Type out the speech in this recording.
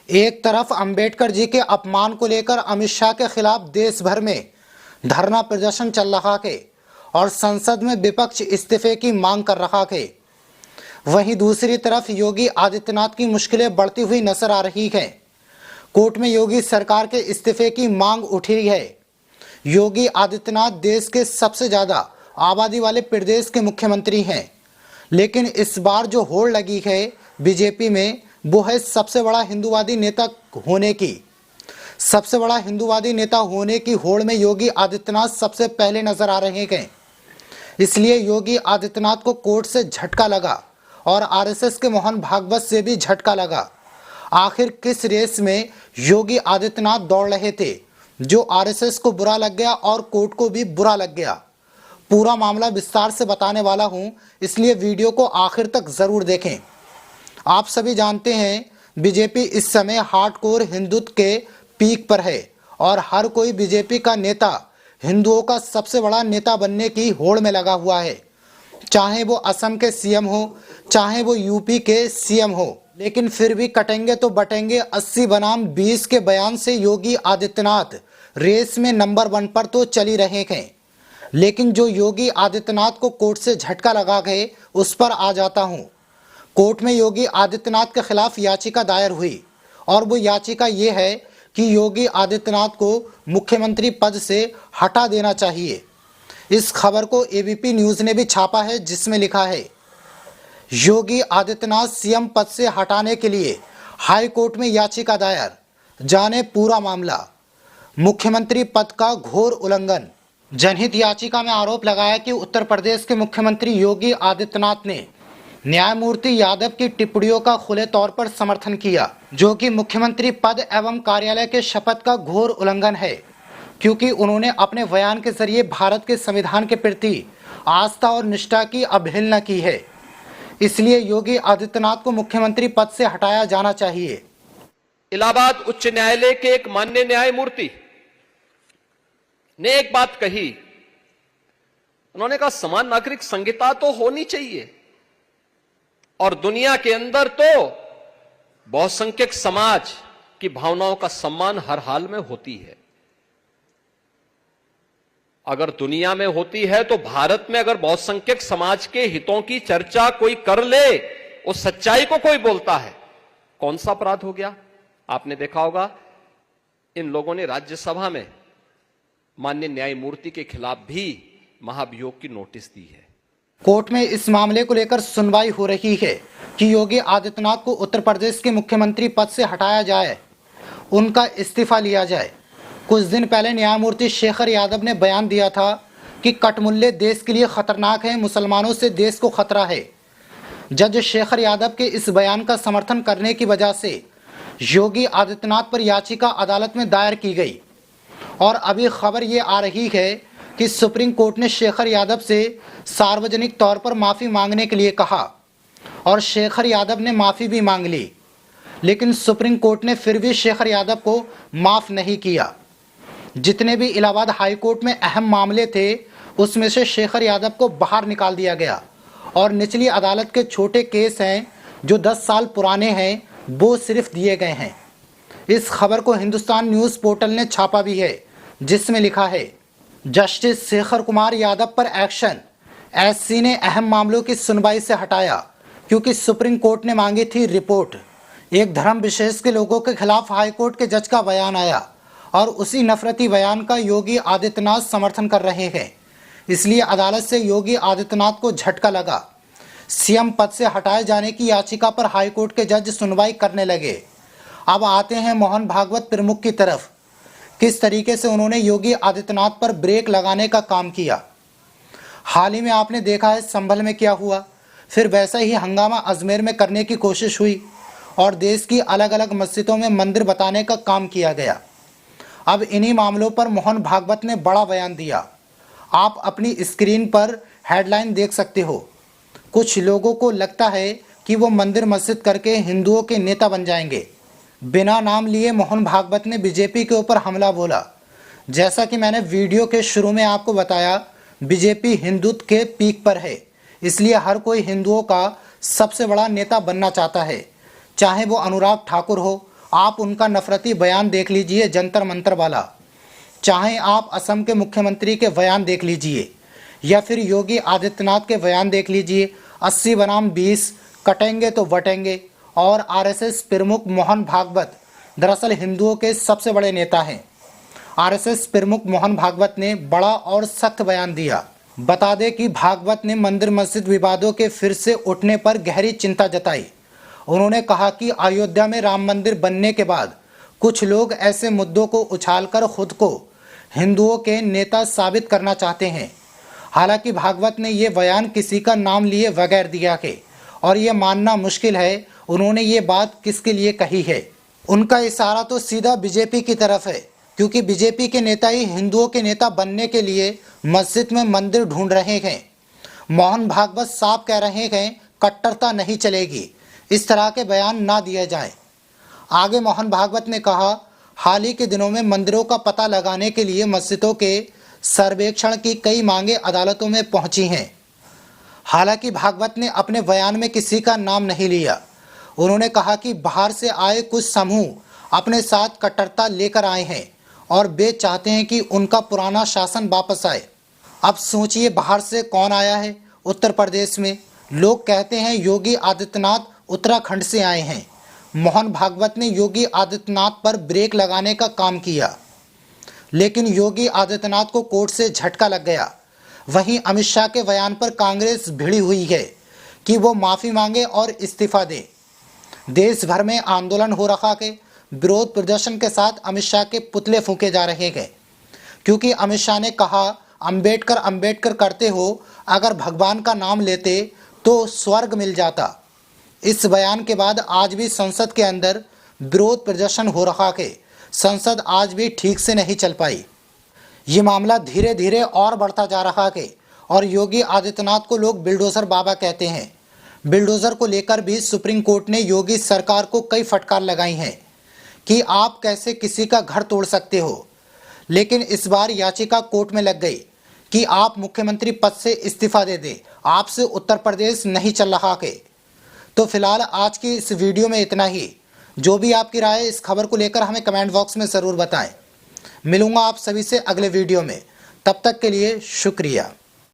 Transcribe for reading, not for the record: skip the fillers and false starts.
एक तरफ अंबेडकर जी के अपमान को लेकर अमित शाह के खिलाफ देश भर में धरना प्रदर्शन चल रहा है और संसद में विपक्ष इस्तीफे की मांग कर रहा है। वहीं दूसरी तरफ योगी आदित्यनाथ की मुश्किलें बढ़ती हुई नजर आ रही है। कोर्ट में योगी सरकार के इस्तीफे की मांग उठी है। योगी आदित्यनाथ देश के सबसे ज्यादा आबादी वाले प्रदेश के मुख्यमंत्री हैं, लेकिन इस बार जो होड़ लगी है बीजेपी में वो है सबसे बड़ा हिंदूवादी नेता होने की। सबसे बड़ा हिंदूवादी नेता होने की होड़ में योगी आदित्यनाथ सबसे पहले नजर आ रहे हैं। इसलिए योगी आदित्यनाथ को कोर्ट से झटका लगा और आरएसएस के मोहन भागवत से भी झटका लगा। आखिर किस रेस में योगी आदित्यनाथ दौड़ रहे थे जो आरएसएस को बुरा लग गया और कोर्ट को भी बुरा लग गया। पूरा मामला विस्तार से बताने वाला हूं, इसलिए वीडियो को आखिर तक जरूर देखें। आप सभी जानते हैं बीजेपी इस समय हार्डकोर हिंदुत्व के पीक पर है और हर कोई बीजेपी का नेता हिंदुओं का सबसे बड़ा नेता बनने की होड़ में लगा हुआ है। चाहे वो असम के सीएम हो, चाहे वो यूपी के सीएम हो, लेकिन फिर भी कटेंगे तो बटेंगे 80 बनाम 20 के बयान से योगी आदित्यनाथ रेस में नंबर 1 पर तो चल ही रहे हैं। लेकिन जो योगी आदित्यनाथ को कोर्ट से झटका लगा गए उस पर आ जाता हूं। कोर्ट में योगी आदित्यनाथ के खिलाफ याचिका दायर हुई और वो याचिका ये है कि योगी आदित्यनाथ को मुख्यमंत्री पद से हटा देना चाहिए। इस खबर को एबीपी न्यूज ने भी छापा है, जिसमें लिखा है योगी आदित्यनाथ सीएम पद से हटाने के लिए हाई कोर्ट में याचिका दायर। जाने पूरा मामला। मुख्यमंत्री पद का घोर उल्लंघन। जनहित याचिका में आरोप लगाया कि उत्तर प्रदेश के मुख्यमंत्री योगी आदित्यनाथ ने न्यायमूर्ति यादव की टिप्पणियों का खुले तौर पर समर्थन किया, जो कि मुख्यमंत्री पद एवं कार्यालय के शपथ का घोर उल्लंघन है, क्योंकि उन्होंने अपने बयान के जरिए भारत के संविधान के प्रति आस्था और निष्ठा की अवहेलना की है। इसलिए योगी आदित्यनाथ को मुख्यमंत्री पद से हटाया जाना चाहिए। इलाहाबाद उच्च न्यायालय के एक माननीय न्यायमूर्ति ने एक बात कही। उन्होंने कहा समान नागरिक संहिता तो होनी चाहिए और दुनिया के अंदर तो बहुसंख्यक समाज की भावनाओं का सम्मान हर हाल में होती है। अगर दुनिया में होती है तो भारत में अगर बहुसंख्यक समाज के हितों की चर्चा कोई कर ले, उस सच्चाई को कोई बोलता है, कौन सा अपराध हो गया? आपने देखा होगा इन लोगों ने राज्यसभा में माननीय न्यायमूर्ति के खिलाफ भी महाभियोग की नोटिस दी है। कोर्ट में इस मामले को लेकर सुनवाई हो रही है कि योगी आदित्यनाथ को उत्तर प्रदेश के मुख्यमंत्री पद से हटाया जाए, उनका इस्तीफा लिया जाए। कुछ दिन पहले न्यायमूर्ति शेखर यादव ने बयान दिया था कि कटमुल्ले देश के लिए खतरनाक है, मुसलमानों से देश को खतरा है। जज शेखर यादव के इस बयान का समर्थन करने की वजह से योगी आदित्यनाथ पर याचिका अदालत में दायर की गई और अभी खबर ये आ रही है कि सुप्रीम कोर्ट ने शेखर यादव से सार्वजनिक तौर पर माफ़ी मांगने के लिए कहा और शेखर यादव ने माफ़ी भी मांग ली, लेकिन सुप्रीम कोर्ट ने फिर भी शेखर यादव को माफ़ नहीं किया। जितने भी इलाहाबाद हाई कोर्ट में अहम मामले थे उसमें से शेखर यादव को बाहर निकाल दिया गया और निचली अदालत के छोटे केस हैं जो 10 साल पुराने हैं वो सिर्फ दिए गए हैं। इस खबर को हिंदुस्तान न्यूज़ पोर्टल ने छापा भी है, जिसमें लिखा है जस्टिस शेखर कुमार यादव पर एक्शन। एससी ने अहम मामलों की सुनवाई से हटाया क्योंकि सुप्रीम कोर्ट ने मांगी थी रिपोर्ट। एक धर्म विशेष के लोगों के खिलाफ हाईकोर्ट के जज का बयान आया और उसी नफरती बयान का योगी आदित्यनाथ समर्थन कर रहे हैं। इसलिए अदालत से योगी आदित्यनाथ को झटका लगा। सीएम पद से हटाए जाने की याचिका पर हाईकोर्ट के जज सुनवाई करने लगे। अब आते हैं मोहन भागवत प्रमुख की तरफ। किस तरीके से उन्होंने योगी आदित्यनाथ पर ब्रेक लगाने का काम किया। हाल ही में आपने देखा है संभल में क्या हुआ, फिर वैसा ही हंगामा अजमेर में करने की कोशिश हुई और देश की अलग अलग मस्जिदों में मंदिर बताने का काम किया गया। अब इन्हीं मामलों पर मोहन भागवत ने बड़ा बयान दिया। आप अपनी स्क्रीन पर हेडलाइन देख सकते हो। कुछ लोगों को लगता है कि वो मंदिर मस्जिद करके हिंदुओं के नेता बन जाएंगे। बिना नाम लिए मोहन भागवत ने बीजेपी के ऊपर हमला बोला। जैसा कि मैंने वीडियो के शुरू में आपको बताया, बीजेपी हिंदुत्व के पीक पर है, इसलिए हर कोई हिंदुओं का सबसे बड़ा नेता बनना चाहता है। चाहे वो अनुराग ठाकुर हो, आप उनका नफरती बयान देख लीजिए जंतर मंतर वाला, चाहे आप असम के मुख्यमंत्री के बयान देख लीजिए या फिर योगी आदित्यनाथ के बयान देख लीजिए। 80 बनाम 20 कटेंगे तो बटेंगे। और आरएसएस प्रमुख मोहन भागवत दरअसल हिंदुओं के सबसे बड़े नेता हैं। आरएसएस प्रमुख मोहन भागवत ने बड़ा और सख्त बयान दिया। बता दें कि भागवत ने मंदिर मस्जिद विवादों के फिर से उठने पर गहरी चिंता जताई। उन्होंने कहा कि अयोध्या में राम मंदिर बनने के बाद कुछ लोग ऐसे मुद्दों को उछालकर खुद को हिंदुओं के नेता साबित करना चाहते हैं। हालांकि भागवत ने ये बयान किसी का नाम लिए बगैर दिया है और ये मानना मुश्किल है उन्होंने ये बात किसके लिए कही है। उनका इशारा तो सीधा बीजेपी की तरफ है, क्योंकि बीजेपी के नेता ही हिंदुओं के नेता बनने के लिए मस्जिद में मंदिर ढूंढ रहे हैं। मोहन भागवत साफ कह रहे हैं कट्टरता नहीं चलेगी, इस तरह के बयान ना दिए जाएं। आगे मोहन भागवत ने कहा, हाल ही के दिनों में मंदिरों का पता लगाने के लिए मस्जिदों के सर्वेक्षण की कई मांगे अदालतों में पहुंची हैं। हालांकि भागवत ने अपने बयान में किसी का नाम नहीं लिया। उन्होंने कहा कि बाहर से आए कुछ समूह अपने साथ कट्टरता लेकर आए हैं और वे चाहते हैं कि उनका पुराना शासन वापस आए। अब सोचिए बाहर से कौन आया है। उत्तर प्रदेश में लोग कहते हैं योगी आदित्यनाथ उत्तराखंड से आए हैं। मोहन भागवत ने योगी आदित्यनाथ पर ब्रेक लगाने का काम किया, लेकिन योगी आदित्यनाथ को कोर्ट से झटका लग गया। वहीं अमित शाह के बयान पर कांग्रेस भिड़ी हुई है कि वो माफ़ी मांगे और इस्तीफा दें। देश भर में आंदोलन हो रहा है। विरोध प्रदर्शन के साथ अमित शाह के पुतले फूंके जा रहे हैं, क्योंकि अमित शाह ने कहा अंबेडकर अंबेडकर करते हो, अगर भगवान का नाम लेते तो स्वर्ग मिल जाता। इस बयान के बाद आज भी संसद के अंदर विरोध प्रदर्शन हो रहा है। संसद आज भी ठीक से नहीं चल पाई। ये मामला धीरे धीरे और बढ़ता जा रहा है और योगी आदित्यनाथ को लोग बिल्डोजर बाबा कहते हैं। बिल्डोजर को लेकर भी सुप्रीम कोर्ट ने योगी सरकार को कई फटकार लगाई हैं कि आप कैसे किसी का घर तोड़ सकते हो। लेकिन इस बार याचिका कोर्ट में लग गई कि आप मुख्यमंत्री पद से इस्तीफा दे दें, आपसे उत्तर प्रदेश नहीं चल रहा है। तो फिलहाल आज की इस वीडियो में इतना ही। जो भी आपकी राय है इस खबर को लेकर हमें कमेंट बॉक्स में ज़रूर बताएं। मिलूंगा आप सभी से अगले वीडियो में, तब तक के लिए शुक्रिया।